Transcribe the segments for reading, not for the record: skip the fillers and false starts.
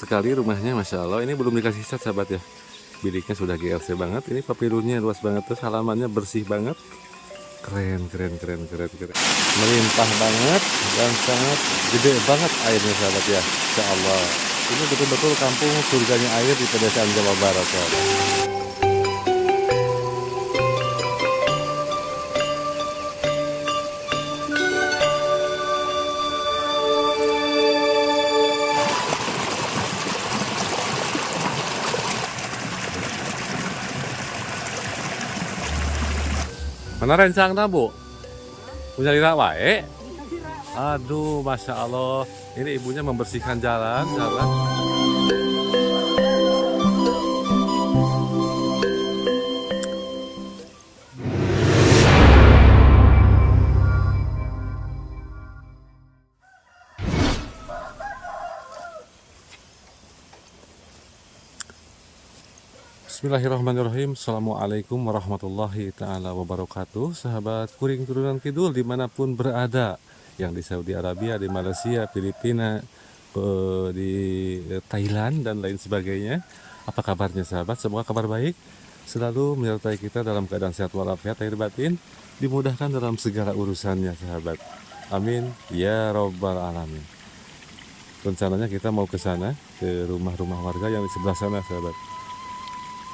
sekali rumahnya, Masya Allah. Ini belum dikasih cat sahabat ya. Biliknya sudah GLC banget. Ini papirunnya luas banget, terus halamannya bersih banget. Keren. Melimpah banget dan sangat gede banget airnya sahabat ya. Insya Allah. Ini betul-betul kampung surganya air di pedesaan Jawa Barat sahabat. Mana rencang Bu? Punya lira wae? Aduh, Masya Allah. Ini ibunya membersihkan jalan, sahabat. Bismillahirrahmanirrahim. Assalamualaikum warahmatullahi ta'ala wabarakatuh. Sahabat Kuring Turunan Kidul dimanapun berada, yang di Saudi Arabia, di Malaysia, Filipina, di Thailand dan lain sebagainya. Apa kabarnya sahabat? Semoga kabar baik selalu menyertai kita dalam keadaan sehat walafiat lahir batin, dimudahkan dalam segala urusannya sahabat. Amin ya robbal alamin. Rencananya kita mau ke sana, ke rumah-rumah warga yang di sebelah sana sahabat.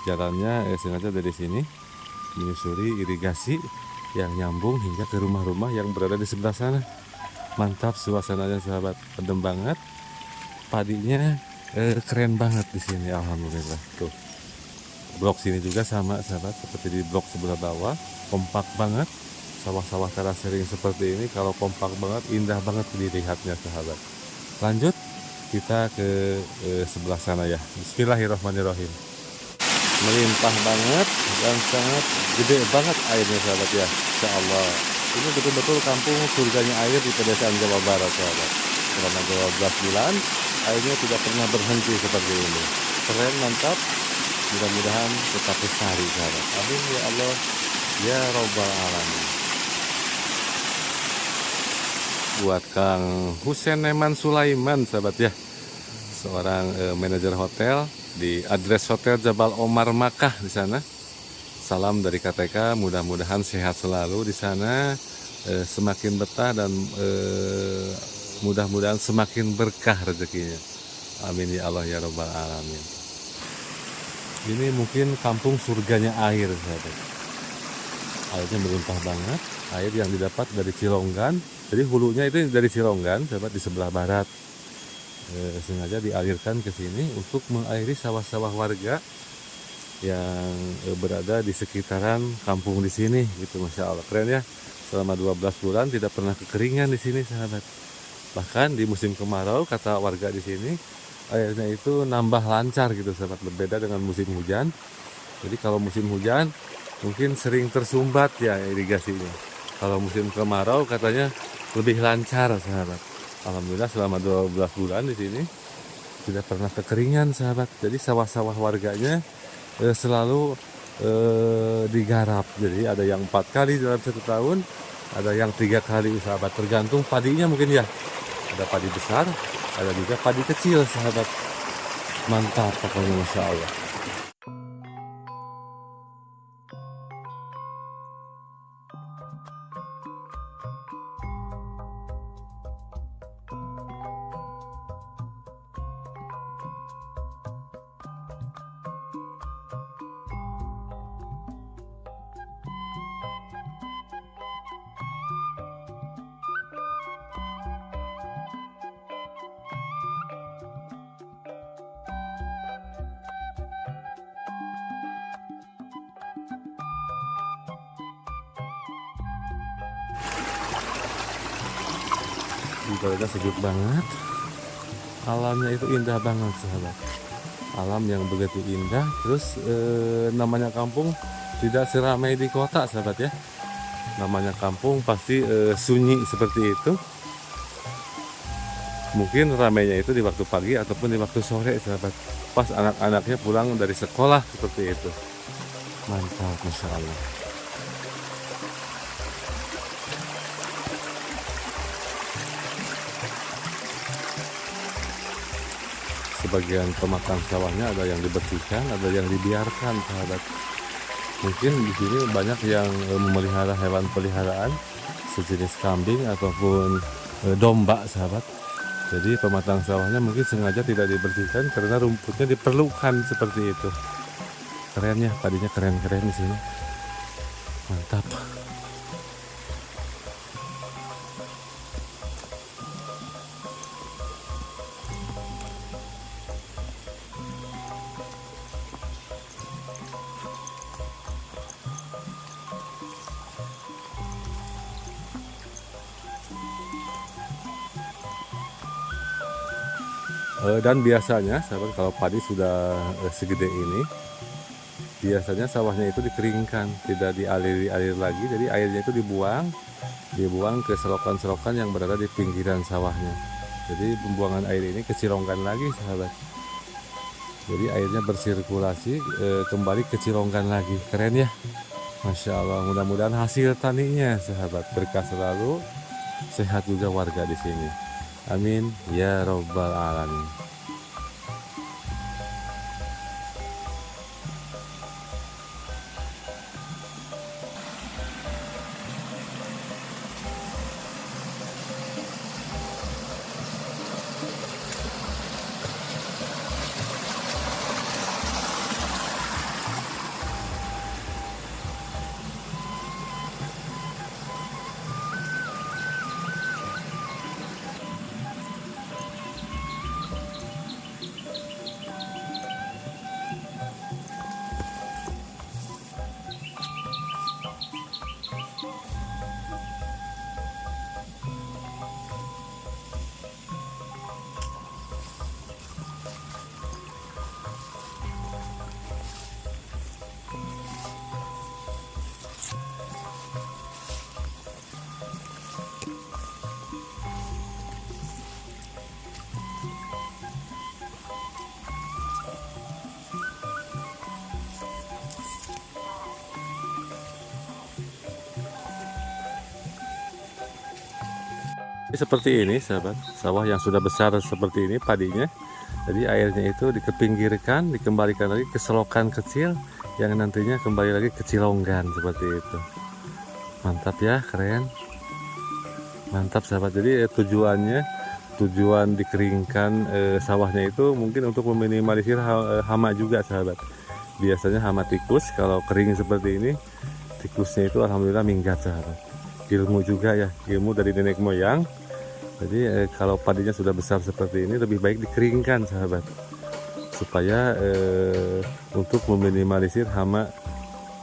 Jalannya sengaja dari sini menyusuri irigasi yang nyambung hingga ke rumah-rumah yang berada di sebelah sana. Mantap suasananya sahabat, adem banget. Padinya keren banget di sini, alhamdulillah. Tuh. Blok sini juga sama sahabat, seperti di blok sebelah bawah, kompak banget. Sawah-sawah terasering seperti ini kalau kompak banget, indah banget dilihatnya sahabat. Lanjut kita ke sebelah sana ya. Bismillahirrahmanirrahim. Melimpah banget dan sangat gede banget airnya sahabat ya. Insya Allah. Ini betul-betul kampung surganya air di pedesaan Jawa Barat sahabat. Selama 12 bulan airnya tidak pernah berhenti seperti ini. Keren, mantap. Mudah-mudahan tetap lestari sahabat. Amin ya Allah ya robbal alamin. Buat Kang Husein Neman Sulaiman sahabat ya, seorang manajer hotel di address Hotel Jabal Omar Makkah di sana. Salam dari KTK, mudah-mudahan sehat selalu di sana, semakin betah dan mudah-mudahan semakin berkah rezekinya. Amin ya Allah ya robbal alamin. Ini mungkin kampung surganya air sahabat. Airnya melimpah banget, air yang didapat dari Cilonggan. Jadi hulunya itu dari Cilonggan sahabat, di sebelah barat. Sengaja dialirkan ke sini untuk mengairi sawah-sawah warga yang berada di sekitaran kampung di sini gitu. Masya Allah, keren ya. Selama 12 bulan tidak pernah kekeringan di sini sahabat. Bahkan di musim kemarau kata warga di sini airnya itu nambah lancar gitu sahabat, berbeda dengan musim hujan. Jadi kalau musim hujan mungkin sering tersumbat ya irigasinya. Kalau musim kemarau katanya lebih lancar sahabat. Alhamdulillah selama 12 bulan di sini tidak pernah kekeringan sahabat. Jadi sawah-sawah warganya selalu digarap. Jadi ada yang 4 kali dalam 1 tahun, ada yang 3 kali sahabat. Tergantung padinya mungkin ya. Ada padi besar, ada juga padi kecil sahabat. Mantap pokoknya Masya Allah. Udaranya sejuk banget, alamnya itu indah banget sahabat. Alam yang begitu indah, terus namanya kampung tidak seramai di kota sahabat ya. Namanya kampung pasti sunyi seperti itu. Mungkin ramainya itu di waktu pagi ataupun di waktu sore sahabat, pas anak-anaknya pulang dari sekolah seperti itu. Mantap Masya Allah. sebagian pematang sawahnya ada yang dibersihkan, ada yang dibiarkan, sahabat. Mungkin di sini banyak yang memelihara hewan peliharaan sejenis kambing ataupun domba, sahabat. Jadi pematang sawahnya mungkin sengaja tidak dibersihkan karena rumputnya diperlukan seperti itu. Keren ya, padinya keren-keren di sini. Mantap. Dan biasanya sahabat, kalau padi sudah segede ini, biasanya sawahnya itu dikeringkan, tidak dialiri-alir lagi. Jadi airnya itu dibuang ke selokan-selokan yang berada di pinggiran sawahnya. Jadi pembuangan air ini kecilonggan lagi, sahabat. Jadi airnya bersirkulasi kembali ke Cilonggan lagi. Keren ya, Masya Allah. Mudah-mudahan hasil taninya, sahabat, berkah selalu, sehat juga warga di sini. Amin ya robbal alamin. Seperti ini, sahabat, sawah yang sudah besar seperti ini padinya. Jadi airnya itu dikepinggirkan, dikembalikan lagi ke selokan kecil yang nantinya kembali lagi ke Cilonggan seperti itu. Mantap ya, keren. Mantap, sahabat. Jadi tujuan dikeringkan sawahnya itu mungkin untuk meminimalisir hama juga, sahabat. Biasanya hama tikus kalau kering seperti ini, tikusnya itu alhamdulillah minggat, sahabat. Ilmu juga ya, ilmu dari nenek moyang. Jadi kalau padinya sudah besar seperti ini lebih baik dikeringkan, sahabat, supaya untuk meminimalisir hama,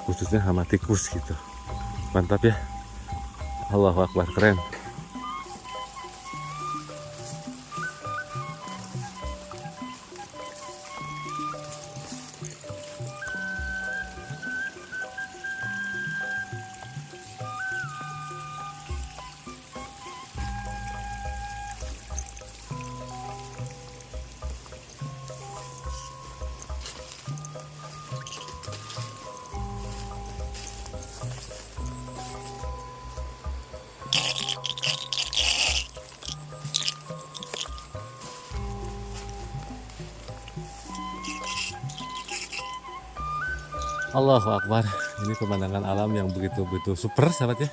khususnya hama tikus gitu. Mantap ya, Allahu Akbar, keren. Allahu Akbar. Ini pemandangan alam yang begitu-begitu super, sahabat ya.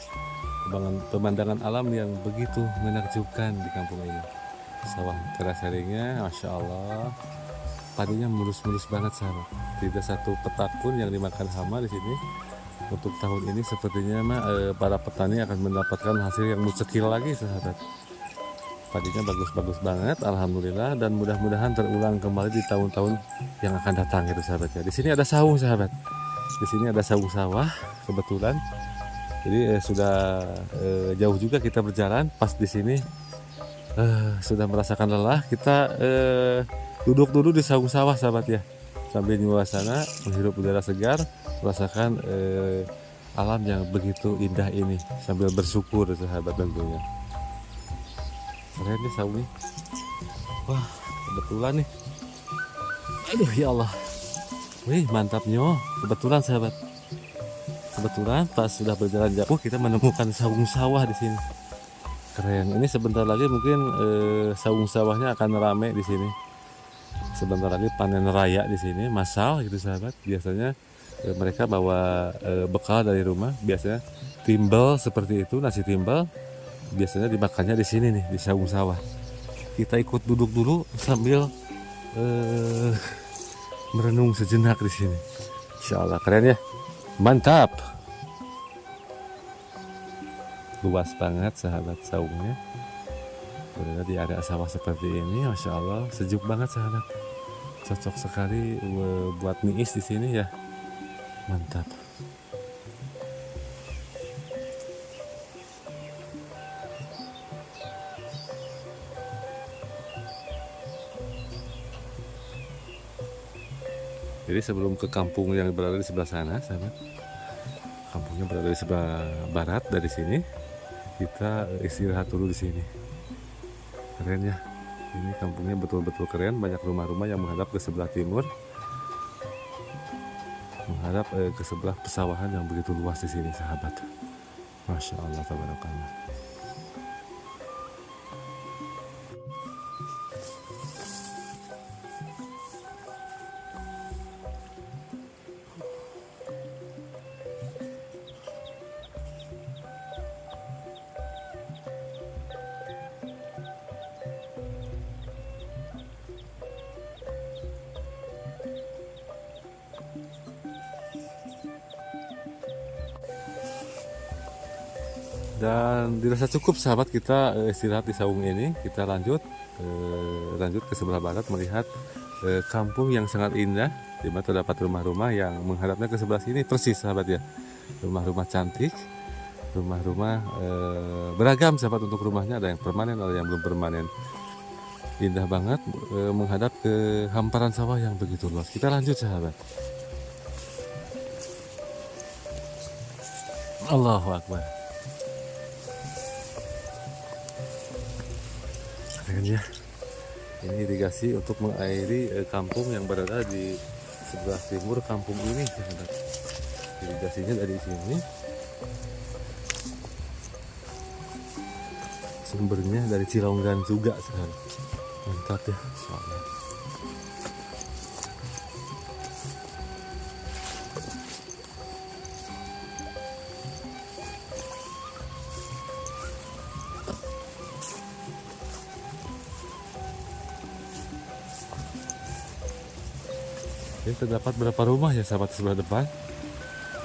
Pemandangan alam yang begitu menakjubkan di kampung ini. Sawah terasarinya, Masya Allah. Padinya mulus-mulus banget, sahabat. Tidak satu petak pun yang dimakan hama di sini. Untuk tahun ini sepertinya para petani akan mendapatkan hasil yang mucekil lagi, sahabat. Padinya bagus-bagus banget, alhamdulillah, dan mudah-mudahan terulang kembali di tahun-tahun yang akan datang, gitu, sahabat ya. Di sini ada saung, sahabat. Di sini ada saung sawah kebetulan. Jadi sudah jauh juga kita berjalan. Pas di sini sudah merasakan lelah, kita duduk-duduk di saung sawah, sahabat ya, sambil nyuasana, menghirup udara segar, merasakan alam yang begitu indah ini, sambil bersyukur, sahabat, tentunya. Keren nih saungnya. Wah, kebetulan nih. Aduh ya Allah. Wih, mantapnya. Kebetulan, sahabat. Kebetulan pas sudah berjalan jauh kita menemukan saung sawah di sini. Keren. Ini sebentar lagi mungkin saung sawahnya akan rame di sini. Sebentar lagi panen raya di sini, massal gitu sahabat. Biasanya mereka bawa bekal dari rumah, biasanya timbel seperti itu, nasi timbel. Biasanya dimakannya di sini nih, di saung sawah. Kita ikut duduk dulu sambil eh, merenung sejenak di sini. Insya Allah keren ya, mantap. Luas banget sahabat saungnya. Berada di area sawah seperti ini, masya Allah sejuk banget sahabat. Cocok sekali buat niis di sini ya, mantap. Jadi sebelum ke kampung yang berada di sebelah sana, sahabat, kampungnya berada di sebelah barat dari sini. Kita istirahat dulu di sini. Keren ya. Ini kampungnya betul-betul keren, banyak rumah-rumah yang menghadap ke sebelah timur, menghadap ke sebelah pesawahan yang begitu luas di sini, sahabat. Masya Allah, tabarakallah. Dan dirasa cukup sahabat kita istirahat di saung ini. Kita lanjut ke sebelah barat melihat kampung yang sangat indah, di mana terdapat rumah-rumah yang menghadapnya ke sebelah sini persis sahabat ya. Rumah-rumah cantik, rumah-rumah beragam sahabat untuk rumahnya, ada yang permanen, ada yang belum permanen. Indah banget menghadap ke hamparan sawah yang begitu luas. Kita lanjut sahabat. Allahu Akbar. Keren ya. Ini irigasi untuk mengairi kampung yang berada di sebelah timur kampung ini sahabat. Irigasinya dari sini. Sumbernya dari Cilonggan juga sahabat. Mantap ya, insyaallah. Ini terdapat berapa rumah ya sahabat sebelah depan?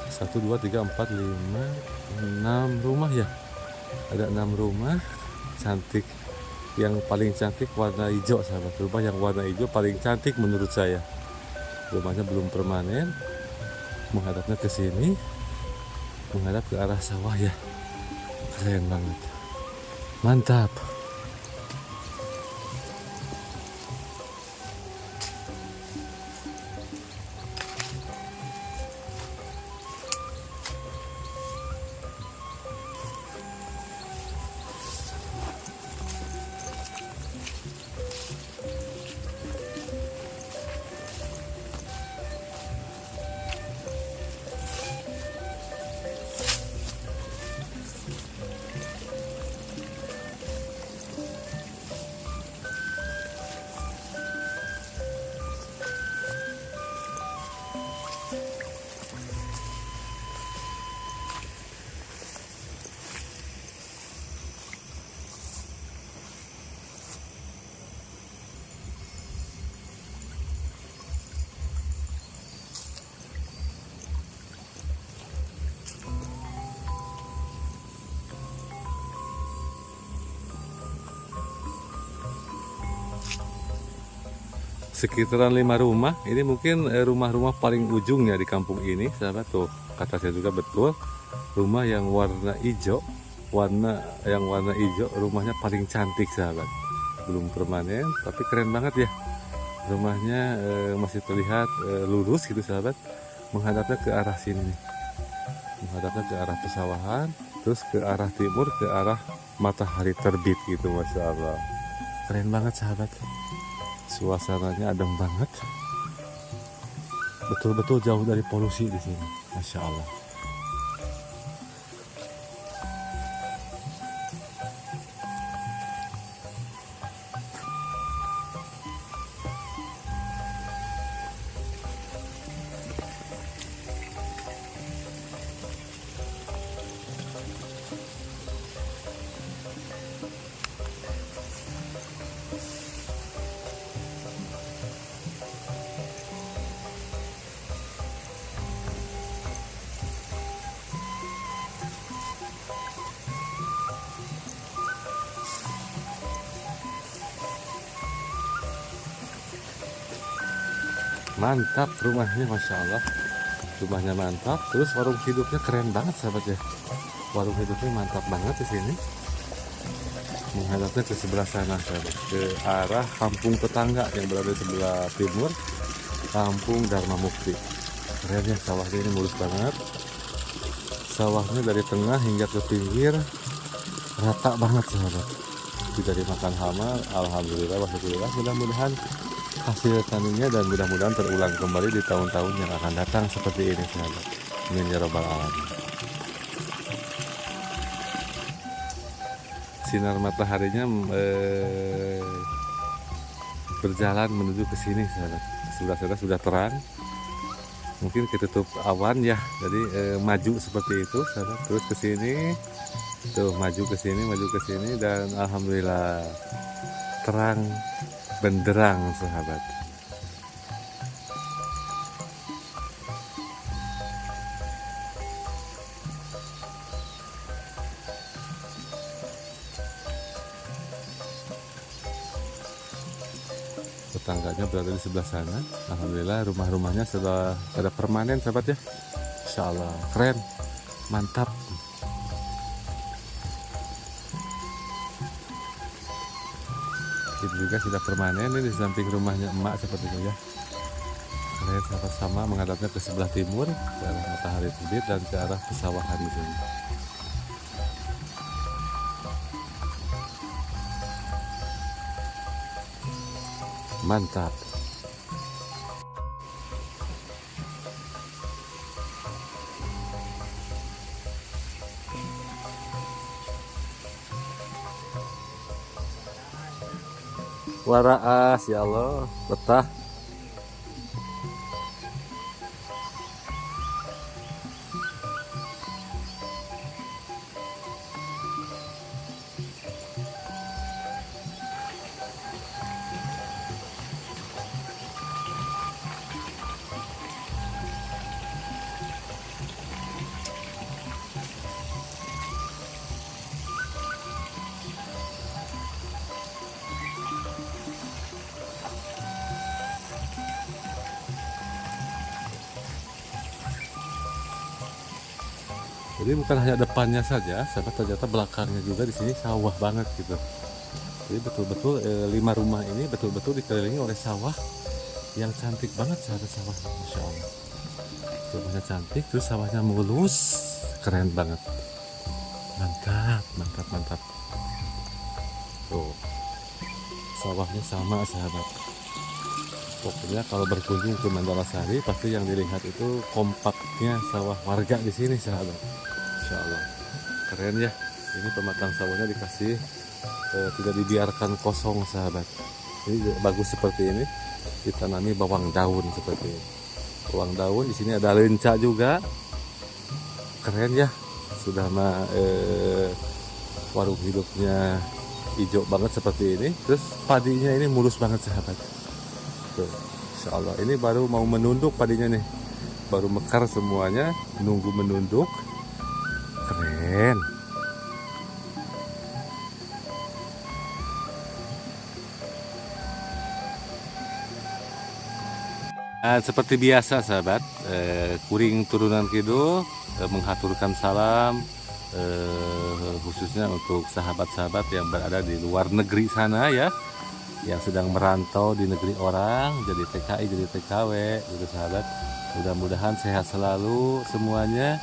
1, 2, 3, 4, 5, 6 rumah ya. Ada 6 rumah cantik. Yang paling cantik warna hijau sahabat. Rumah yang warna hijau paling cantik menurut saya. Rumahnya belum permanen. Menghadapnya ke sini. Menghadap ke arah sawah ya. Keren banget. Mantap. Sekitaran 5 rumah. Ini mungkin rumah-rumah paling ujung ya di kampung ini sahabat. Tuh kata saya juga betul, rumah yang warna hijau, warna hijau rumahnya paling cantik sahabat. Belum permanen tapi keren banget ya. Rumahnya masih terlihat lurus gitu sahabat, menghadapnya ke arah sini nih. Menghadapnya ke arah pesawahan, terus ke arah timur, ke arah matahari terbit gitu. Masya Allah, keren banget sahabat. Suasananya adem banget, betul-betul jauh dari polusi di sini, masya Allah. Mantap rumahnya, Masya Allah. Rumahnya mantap, terus warung hidupnya keren banget sahabat ya. Warung hidupnya mantap banget di sini. Menghadapnya ke sebelah sana sahabat, ke arah kampung tetangga yang berada di sebelah timur, Kampung Dharma Mukti. Keren ya, sawahnya ini mulus banget. Sawahnya dari tengah hingga ke pinggir rata banget sahabat. Tidak dimakan hama, alhamdulillah, wasyukurillah. Mudah-mudahan hasil taninya dan mudah-mudahan terulang kembali di tahun-tahun yang akan datang seperti ini sahabat. Amin ya rabbal alamin. Sinar mataharinya berjalan menuju ke sini sahabat. Sudah terang. Mungkin ketutup awan ya, jadi maju seperti itu sahabat. Terus ke sini, tuh maju ke sini dan alhamdulillah terang benderang sahabat. Tetangganya berada di sebelah sana. Alhamdulillah rumah-rumahnya sudah pada permanen sahabat ya. Insya Allah keren, mantap. Ini juga sudah permanen, ini di samping rumahnya emak seperti itu ya. Keren, sama-sama menghadapnya ke sebelah timur, ke arah matahari terbit dan ke arah pesawahan di sini. Mantap. Waraas ya Allah, betah. Jadi bukan hanya depannya saja, sahabat, ternyata belakangnya juga di sini sawah banget gitu. Jadi betul-betul 5 rumah ini betul-betul dikelilingi oleh sawah yang cantik banget sahabat, sawah, Masya Allah. Rumahnya cantik, terus sawahnya mulus, keren banget. Mantap, mantap, mantap. Tuh, sawahnya sama sahabat. Pokoknya kalau berkunjung ke Mandala Sari pasti yang dilihat itu kompaknya sawah warga di sini sahabat. Insya Allah keren ya. Ini pematang sawahnya dikasih tidak dibiarkan kosong sahabat. Ini bagus seperti ini, ditanami bawang daun seperti ini. Bawang daun di sini ada lenca juga. Keren ya. Sudah warung hidupnya hijau banget seperti ini. Terus padinya ini mulus banget sahabat. Tuh, Insya Allah ini baru mau menunduk padinya nih, baru mekar semuanya, nunggu menunduk. Keren. Nah, seperti biasa sahabat, Kuring Turunan Kidul menghaturkan salam khususnya untuk sahabat-sahabat yang berada di luar negeri sana ya, yang sedang merantau di negeri orang, jadi TKI, jadi TKW gitu sahabat. Mudah-mudahan sehat selalu semuanya,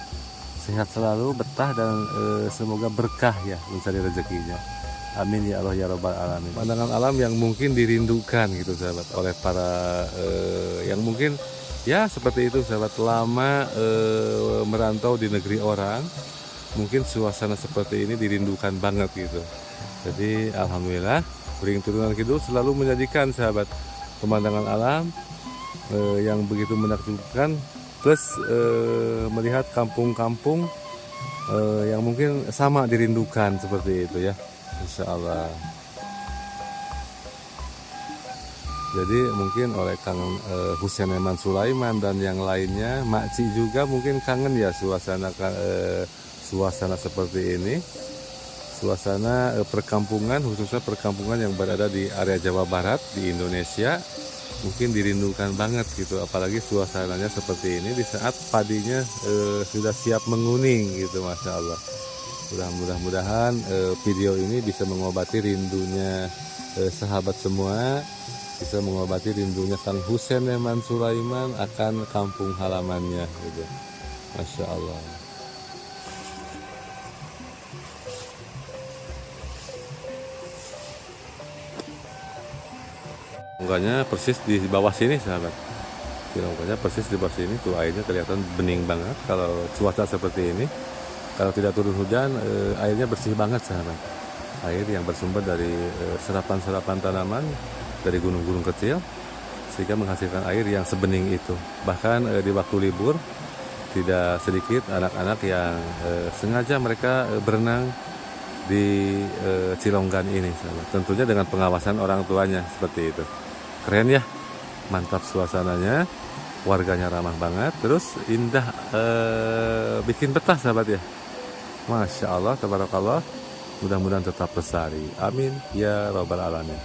sehat selalu, betah, dan semoga berkah ya mencari rezekinya. Amin ya Allah ya Rabbal alamin. Pandangan alam yang mungkin dirindukan gitu sahabat oleh para yang mungkin ya seperti itu sahabat, lama merantau di negeri orang, mungkin suasana seperti ini dirindukan banget gitu. Jadi alhamdulillah Kuring Turunan Kidul selalu menyajikan sahabat pemandangan alam yang begitu menakjubkan, plus melihat kampung-kampung yang mungkin sama dirindukan seperti itu ya, Insya Allah. Jadi mungkin oleh Kang Husein Eman Sulaiman dan yang lainnya, Makci juga mungkin kangen ya suasana seperti ini, suasana perkampungan, khususnya perkampungan yang berada di area Jawa Barat di Indonesia, mungkin dirindukan banget gitu, apalagi suasananya seperti ini di saat padinya sudah siap menguning gitu. Masya Allah. Mudah-mudahan video ini bisa mengobati rindunya sahabat semua, bisa mengobati rindunya Kang Husein Eman Sulaiman akan kampung halamannya gitu. Masya Allah. Loganya persis di bawah sini sahabat. Loganya persis di bawah sini tuh airnya kelihatan bening banget kalau cuaca seperti ini. Kalau tidak turun hujan airnya bersih banget sahabat. Air yang bersumber dari serapan-serapan tanaman dari gunung-gunung kecil sehingga menghasilkan air yang sebening itu. Bahkan di waktu libur tidak sedikit anak-anak yang sengaja mereka berenang di Cilonggan ini sahabat. Tentunya dengan pengawasan orang tuanya seperti itu. Keren ya, mantap suasananya, warganya ramah banget, terus indah, bikin betah sahabat ya. Masya Allah, tabarakallah, mudah-mudahan tetap lestari, amin ya robbal alamin.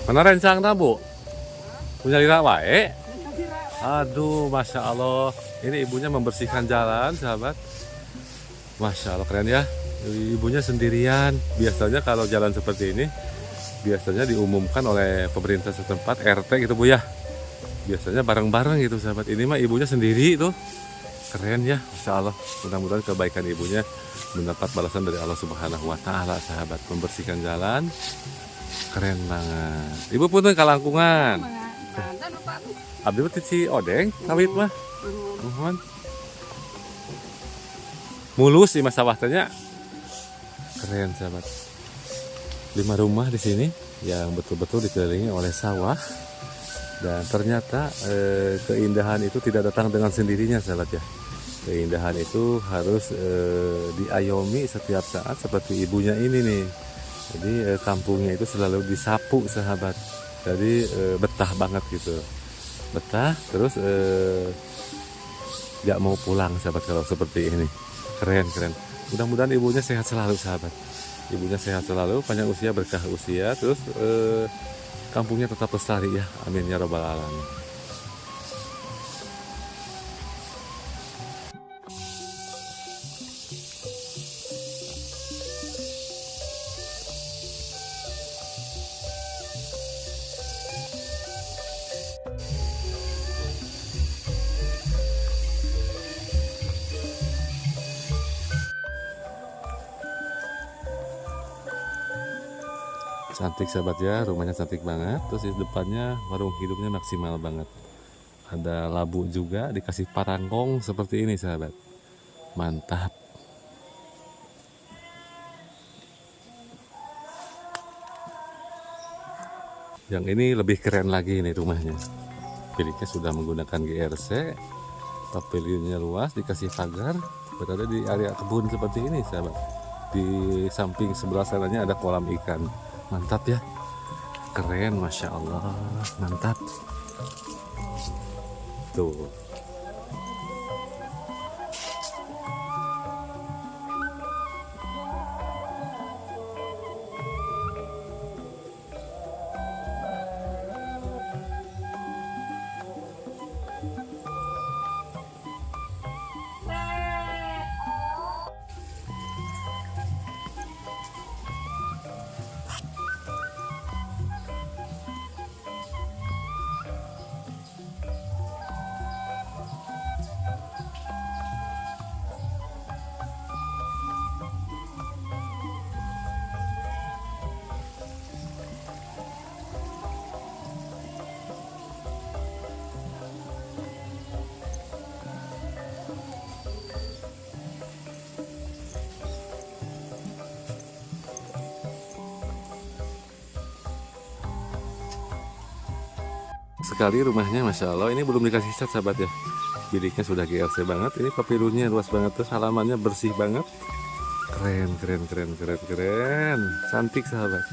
Mana rencang bu? Punya lira wae? Aduh, Masya Allah. Ini ibunya membersihkan jalan, sahabat. Masya Allah, keren ya. Ibunya sendirian. Biasanya kalau jalan seperti ini, biasanya diumumkan oleh pemerintah setempat, RT gitu bu ya. Biasanya bareng-bareng gitu, sahabat. Ini mah ibunya sendiri tuh. Keren ya, Masya Allah. Mudah-mudahan kebaikan ibunya mendapat balasan dari Allah Subhanahu wa Ta'ala, sahabat. Membersihkan jalan. Keren banget. Ibu punten kalangkungan. Abdi mah ci odeng kawit mah. Mohon. Mulus di masa waktanya. Keren sahabat. 5 rumah di sini yang betul-betul dikelilingi oleh sawah. Dan ternyata keindahan itu tidak datang dengan sendirinya sahabat ya. Keindahan itu harus diayomi setiap saat seperti ibunya ini nih. Jadi kampungnya itu selalu disapu sahabat. Jadi betah banget gitu. Betah terus gak mau pulang sahabat kalau seperti ini. Keren. Mudah-mudahan ibunya sehat selalu sahabat. Ibunya sehat selalu, panjang usia, berkah usia. Terus kampungnya tetap lestari ya. Amin ya robbal alamin. Cantik sahabat ya, rumahnya cantik banget. Terus di depannya warung hidupnya maksimal banget. Ada labu juga, dikasih parangkong seperti ini sahabat. Mantap. Yang ini lebih keren lagi nih rumahnya. Miliknya sudah menggunakan GRC, pavilionnya luas, dikasih pagar, berada di area kebun seperti ini sahabat. Di samping sebelah sananya ada kolam ikan. Mantap ya, keren, Masya Allah, mantap. Tuh. sekali rumahnya, Masya Allah. Ini belum dikasih cat sahabat ya. Biliknya sudah GLC banget. Ini papirusnya luas banget tuh, halamannya bersih banget. Keren, keren, keren, keren, keren. Cantik sahabat.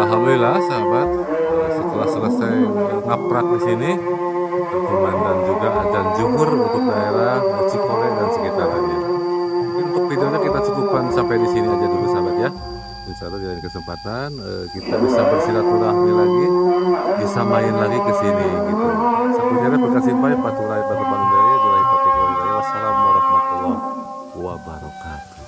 Alhamdulillah sahabat, setelah selesai ngaprak di sini, komandan juga adzan zuhur untuk daerah Cikole dan sekitarnya. Mungkin untuk videonya kita cukupkan sampai di sini aja dulu sahabat ya. Insya Allah di lain kesempatan kita bisa bersilaturahmi lagi, bisa main lagi ke sini gitu. Sepertinya Bekasi Paturai Batu Bandung dari Wassalamualaikum warahmatullahi wabarakatuh.